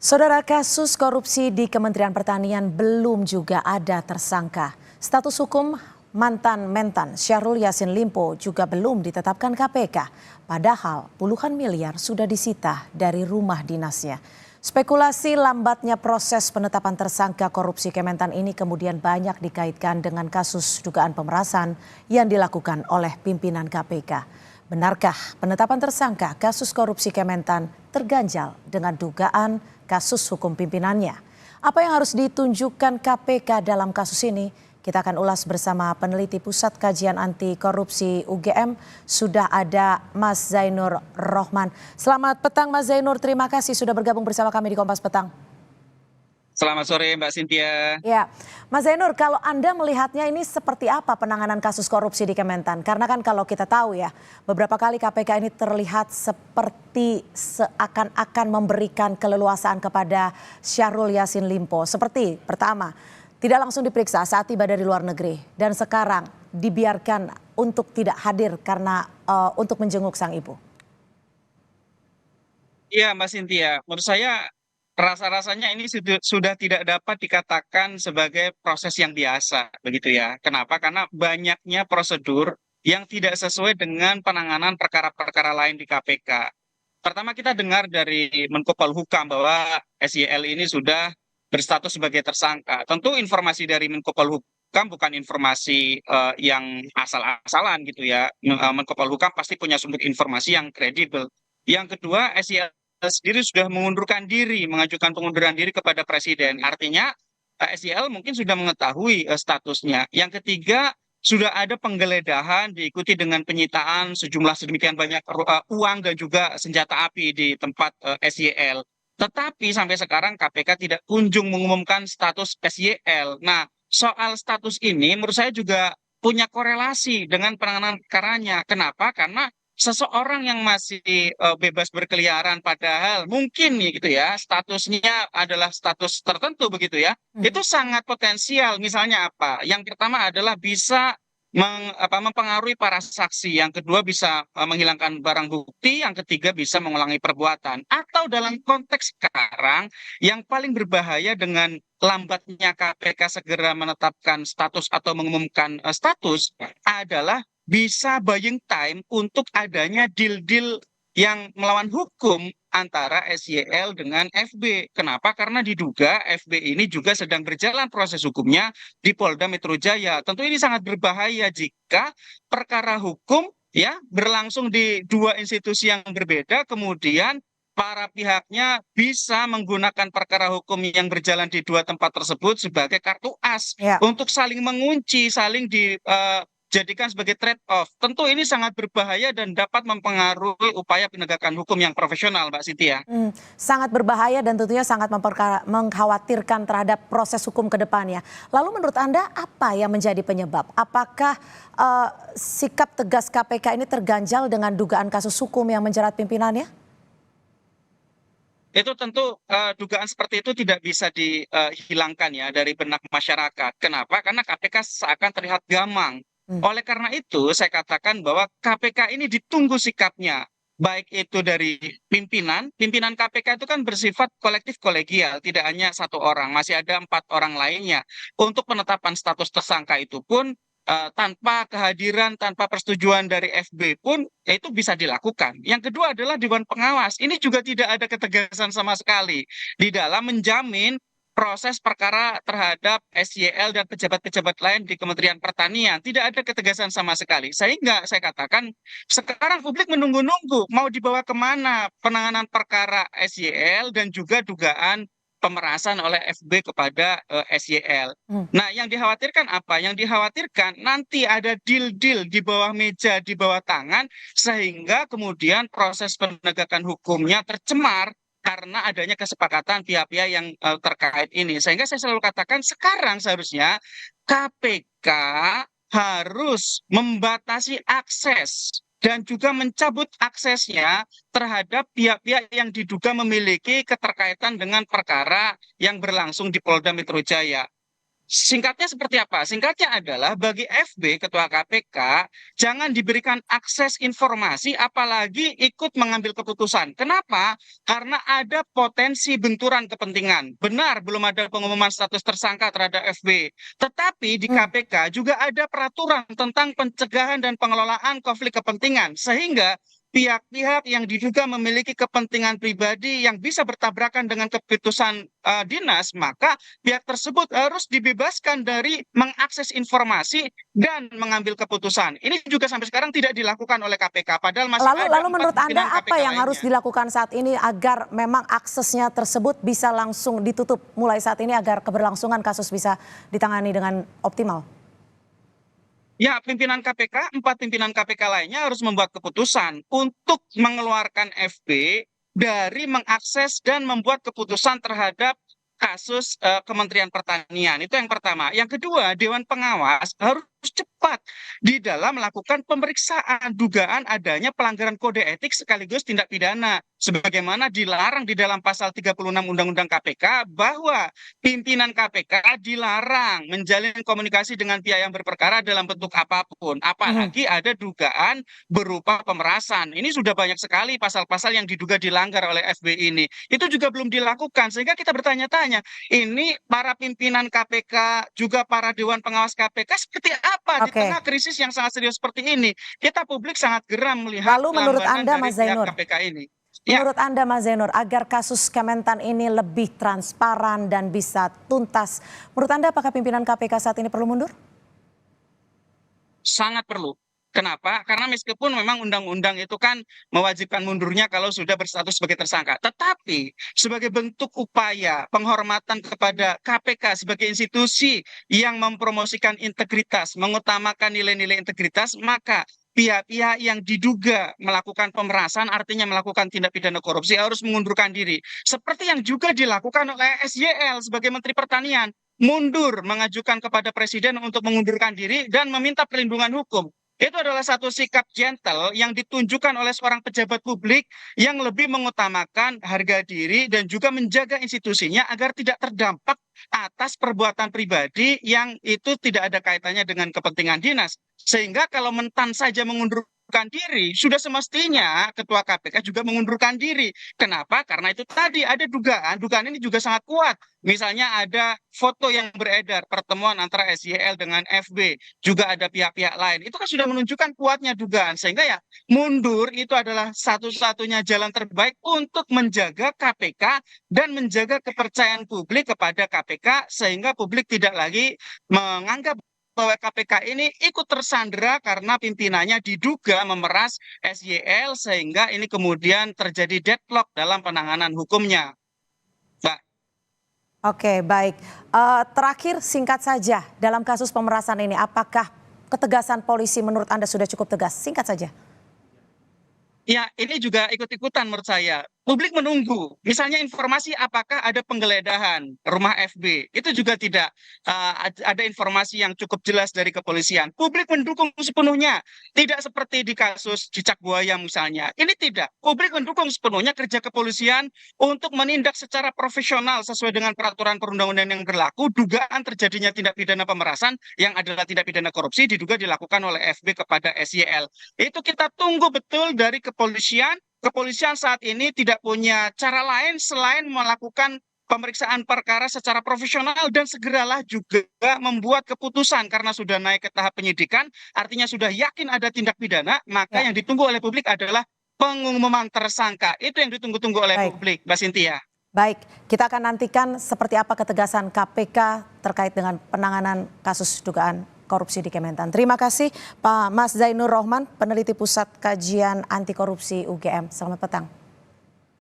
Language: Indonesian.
Saudara, kasus korupsi di Kementerian Pertanian belum juga ada tersangka. Status hukum mantan Mentan Syahrul Yassin Limpo juga belum ditetapkan KPK. Padahal puluhan miliar sudah disita dari rumah dinasnya. Spekulasi lambatnya proses penetapan tersangka korupsi Kementan ini kemudian banyak dikaitkan dengan kasus dugaan pemerasan yang dilakukan oleh pimpinan KPK. Benarkah penetapan tersangka kasus korupsi Kementan terganjal dengan dugaan kasus hukum pimpinannya? Apa yang harus ditunjukkan KPK dalam kasus ini? Kita akan ulas bersama peneliti Pusat Kajian Anti Korupsi UGM. Sudah ada Mas Zainur Rohman. Selamat petang Mas Zainur, terima kasih sudah bergabung bersama kami di Kompas Petang. Selamat sore Mbak Cynthia. Ya, Mas Zainur, kalau Anda melihatnya ini seperti apa penanganan kasus korupsi di Kementan? Karena kan kalau kita tahu ya, beberapa kali KPK ini terlihat seperti seakan-akan memberikan keleluasaan kepada Syahrul Yassin Limpo. Seperti pertama, tidak langsung diperiksa saat tiba dari luar negeri. Dan sekarang dibiarkan untuk tidak hadir karena untuk menjenguk sang ibu. Iya Mbak Cynthia, menurut saya rasa-rasanya ini sudah tidak dapat dikatakan sebagai proses yang biasa, begitu ya. Kenapa? Karena banyaknya prosedur yang tidak sesuai dengan penanganan perkara-perkara lain di KPK. Pertama kita dengar dari Menko Polhukam bahwa SYL ini sudah berstatus sebagai tersangka. Tentu informasi dari Menko Polhukam bukan informasi yang asal-asalan gitu ya. Menko Polhukam pasti punya sumber informasi yang kredibel. Yang kedua, SYL sendiri sudah mengundurkan diri, mengajukan pengunduran diri kepada Presiden. Artinya SYL mungkin sudah mengetahui statusnya. Yang ketiga, sudah ada penggeledahan diikuti dengan penyitaan sejumlah sedemikian banyak uang dan juga senjata api di tempat SYL. Tetapi sampai sekarang KPK tidak kunjung mengumumkan status SYL. Nah, soal status ini menurut saya juga punya korelasi dengan penanganan perkaranya. Kenapa? Karena seseorang yang masih bebas berkeliaran padahal mungkin nih gitu ya statusnya adalah status tertentu begitu ya, itu sangat potensial. Misalnya apa? Yang pertama adalah bisa mempengaruhi para saksi, yang kedua bisa menghilangkan barang bukti, yang ketiga bisa mengulangi perbuatan. Atau dalam konteks sekarang yang paling berbahaya dengan lambatnya KPK segera menetapkan status atau mengumumkan status adalah bisa buying time untuk adanya deal-deal yang melawan hukum antara SYL dengan FB. Kenapa? Karena diduga FB ini juga sedang berjalan proses hukumnya di Polda Metro Jaya. Tentu ini sangat berbahaya jika perkara hukum ya berlangsung di dua institusi yang berbeda, kemudian para pihaknya bisa menggunakan perkara hukum yang berjalan di dua tempat tersebut sebagai kartu as Ya. untuk saling mengunci, saling jadikan sebagai trade off. Tentu ini sangat berbahaya dan dapat mempengaruhi upaya penegakan hukum yang profesional, Mbak Cynthia. Sangat berbahaya dan tentunya sangat mengkhawatirkan terhadap proses hukum ke depannya. Lalu menurut Anda apa yang menjadi penyebab? Apakah sikap tegas KPK ini terganjal dengan dugaan kasus hukum yang menjerat pimpinannya? Itu tentu dugaan seperti itu tidak bisa dihilangkan ya dari benak masyarakat. Kenapa? Karena KPK seakan terlihat gamang. Hmm. Oleh karena itu, saya katakan bahwa KPK ini ditunggu sikapnya. Baik itu dari pimpinan KPK itu kan bersifat kolektif kolegial, tidak hanya satu orang, masih ada 4 orang lainnya. Untuk penetapan status tersangka itu pun tanpa kehadiran, tanpa persetujuan dari FB pun ya itu bisa dilakukan. Yang kedua adalah Dewan Pengawas. Ini juga tidak ada ketegasan sama sekali di dalam menjamin proses perkara terhadap SYL dan pejabat-pejabat lain di Kementerian Pertanian. Tidak ada ketegasan sama sekali. Sehingga saya katakan sekarang publik menunggu-nunggu mau dibawa kemana penanganan perkara SYL dan juga dugaan pemerasan oleh FB kepada SYL. Hmm. Nah, yang dikhawatirkan apa? Yang dikhawatirkan nanti ada deal-deal di bawah meja, di bawah tangan, sehingga kemudian proses penegakan hukumnya tercemar karena adanya kesepakatan pihak-pihak yang terkait ini. Sehingga saya selalu katakan sekarang seharusnya KPK harus membatasi akses dan juga mencabut aksesnya terhadap pihak-pihak yang diduga memiliki keterkaitan dengan perkara yang berlangsung di Polda Metro Jaya. Singkatnya seperti apa? Singkatnya adalah bagi FB, Ketua KPK, jangan diberikan akses informasi apalagi ikut mengambil keputusan. Kenapa? Karena ada potensi benturan kepentingan. Benar, belum ada pengumuman status tersangka terhadap FB. Tetapi di Hmm. KPK juga ada peraturan tentang pencegahan dan pengelolaan konflik kepentingan. Sehingga pihak-pihak yang diduga memiliki kepentingan pribadi yang bisa bertabrakan dengan keputusan dinas, maka pihak tersebut harus dibebaskan dari mengakses informasi dan mengambil keputusan. Ini juga sampai sekarang tidak dilakukan oleh KPK, padahal masih Lalu, ada lalu 4 menurut Anda pimpinan apa KPK yang harus lainnya. dilakukan saat ini agar memang aksesnya tersebut bisa langsung ditutup mulai saat ini agar keberlangsungan kasus bisa ditangani dengan optimal? Ya, pimpinan KPK, 4 pimpinan KPK lainnya harus membuat keputusan untuk mengeluarkan FB dari mengakses dan membuat keputusan terhadap kasus Kementerian Pertanian. Itu yang pertama. Yang kedua, Dewan Pengawas harus cepat di dalam melakukan pemeriksaan dugaan adanya pelanggaran kode etik sekaligus tindak pidana. Sebagaimana dilarang di dalam pasal 36 Undang-Undang KPK bahwa pimpinan KPK dilarang menjalin komunikasi dengan pihak yang berperkara dalam bentuk apapun, Mhm. apalagi ada dugaan berupa pemerasan. Ini sudah banyak sekali pasal-pasal yang diduga dilanggar oleh FB ini. Itu juga belum dilakukan, sehingga kita bertanya-tanya, ini para pimpinan KPK, juga para Dewan Pengawas KPK seperti apa di Oke. tengah krisis yang sangat serius seperti ini? Kita publik sangat geram melihat Lalu menurut lambanan Anda, dari Mas pihak Zainur, KPK ini. Ya, menurut Anda, Mas Zainur, agar kasus Kementan ini lebih transparan dan bisa tuntas, menurut Anda apakah pimpinan KPK saat ini perlu mundur? sangat perlu. Kenapa? Karena meskipun memang undang-undang itu kan mewajibkan mundurnya kalau sudah berstatus sebagai tersangka. Tetapi sebagai bentuk upaya penghormatan kepada KPK sebagai institusi yang mempromosikan integritas, mengutamakan nilai-nilai integritas, maka pihak-pihak yang diduga melakukan pemerasan, artinya melakukan tindak pidana korupsi, harus mengundurkan diri. Seperti yang juga dilakukan oleh SYL sebagai Menteri Pertanian, mundur mengajukan kepada presiden untuk mengundurkan diri dan meminta perlindungan hukum. Itu adalah satu sikap gentle yang ditunjukkan oleh seorang pejabat publik yang lebih mengutamakan harga diri dan juga menjaga institusinya agar tidak terdampak atas perbuatan pribadi yang itu tidak ada kaitannya dengan kepentingan dinas. Sehingga kalau mentan saja mengundurkan diri, sudah semestinya Ketua KPK juga mengundurkan diri. Kenapa? Karena itu tadi ada dugaan, dugaan ini juga sangat kuat. Misalnya ada foto yang beredar pertemuan antara SYL dengan FB, juga ada pihak-pihak lain. Itu kan sudah menunjukkan kuatnya dugaan, sehingga ya mundur itu adalah satu-satunya jalan terbaik untuk menjaga KPK dan menjaga kepercayaan publik kepada KPK, sehingga publik tidak lagi menganggap bahwa KPK ini ikut tersandera karena pimpinannya diduga memeras SYL, sehingga ini kemudian terjadi deadlock dalam penanganan hukumnya. Mbak. Oke, baik. Terakhir singkat saja, dalam kasus pemerasan ini, apakah ketegasan polisi menurut Anda sudah cukup tegas? Singkat saja. Ya, ini juga ikut-ikutan menurut saya. Publik menunggu, misalnya informasi apakah ada penggeledahan rumah FB, itu juga tidak ada informasi yang cukup jelas dari kepolisian. Publik mendukung sepenuhnya, tidak seperti di kasus cicak buaya misalnya. Ini tidak, publik mendukung sepenuhnya kerja kepolisian untuk menindak secara profesional sesuai dengan peraturan perundang-undangan yang berlaku. Dugaan terjadinya tindak pidana pemerasan yang adalah tindak pidana korupsi diduga dilakukan oleh FB kepada SYL. Itu kita tunggu betul dari kepolisian. Kepolisian saat ini tidak punya cara lain selain melakukan pemeriksaan perkara secara profesional dan segeralah juga membuat keputusan karena sudah naik ke tahap penyidikan, artinya sudah yakin ada tindak pidana, maka Ya, yang ditunggu oleh publik adalah pengumuman tersangka. Itu yang ditunggu-tunggu oleh baik. publik, Mbak Cynthia. Baik, kita akan nantikan seperti apa ketegasan KPK terkait dengan penanganan kasus dugaan korupsi di Kementan. Terima kasih Pak Mas Zainur Rohman, peneliti Pusat Kajian Anti Korupsi UGM. Selamat petang.